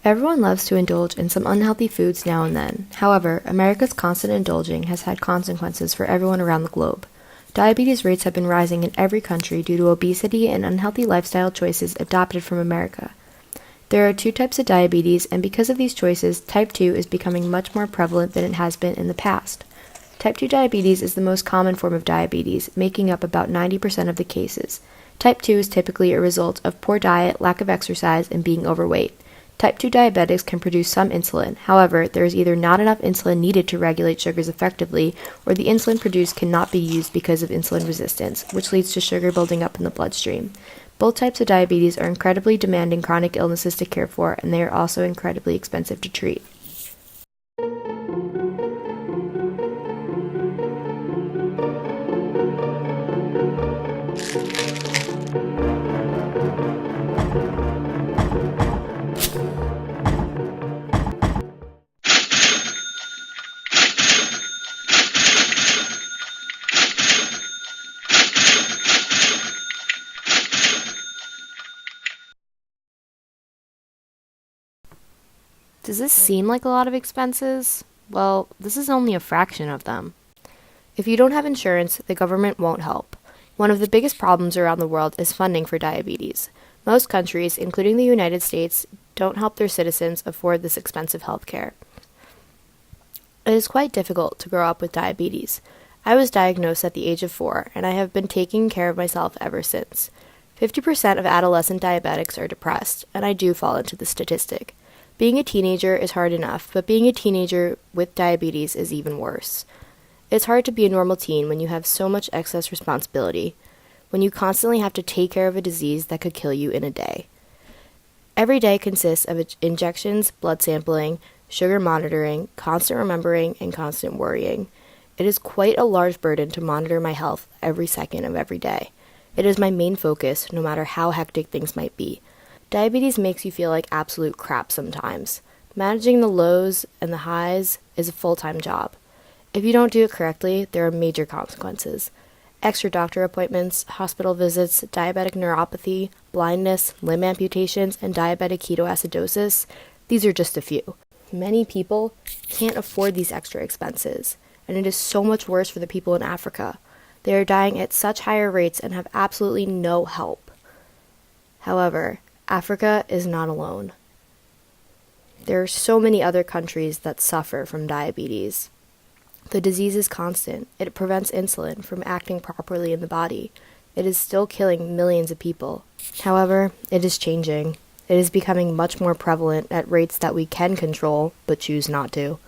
Everyone loves to indulge in some unhealthy foods now and then. However, America's constant indulging has had consequences for everyone around the globe. Diabetes rates have been rising in every country due to obesity and unhealthy lifestyle choices adopted from America. There are two types of diabetes, and because of these choices, type 2 is becoming much more prevalent than it has been in the past. Type 2 diabetes is the most common form of diabetes, making up about 90% of the cases. Type 2 is typically a result of poor diet, lack of exercise, and being overweight. Type 2 diabetics can produce some insulin. However, there is either not enough insulin needed to regulate sugars effectively, or the insulin produced cannot be used because of insulin resistance, which leads to sugar building up in the bloodstream. Both types of diabetes are incredibly demanding chronic illnesses to care for, and they are also incredibly expensive to treat. Does this seem like a lot of expenses? Well, this is only a fraction of them. If you don't have insurance, the government won't help. One of the biggest problems around the world is funding for diabetes. Most countries, including the United States, don't help their citizens afford this expensive health care. It is quite difficult to grow up with diabetes. I was diagnosed at the age of 4, and I have been taking care of myself ever since. 50% of adolescent diabetics are depressed, and I do fall into the statistic. Being a teenager is hard enough, but being a teenager with diabetes is even worse. It's hard to be a normal teen when you have so much excess responsibility, when you constantly have to take care of a disease that could kill you in a day. Every day consists of injections, blood sampling, sugar monitoring, constant remembering, and constant worrying. It is quite a large burden to monitor my health every second of every day. It is my main focus, no matter how hectic things might be. Diabetes makes you feel like absolute crap sometimes. Managing the lows and the highs is a full-time job. If you don't do it correctly, there are major consequences. Extra doctor appointments, hospital visits, diabetic neuropathy, blindness, limb amputations, and diabetic ketoacidosis, these are just a few. Many people can't afford these extra expenses, and it is so much worse for the people in Africa. They are dying at such higher rates and have absolutely no help. However, Africa is not alone. There are so many other countries that suffer from diabetes. The disease is constant. It prevents insulin from acting properly in the body. It is still killing millions of people. However, it is changing. It is becoming much more prevalent at rates that we can control, but choose not to.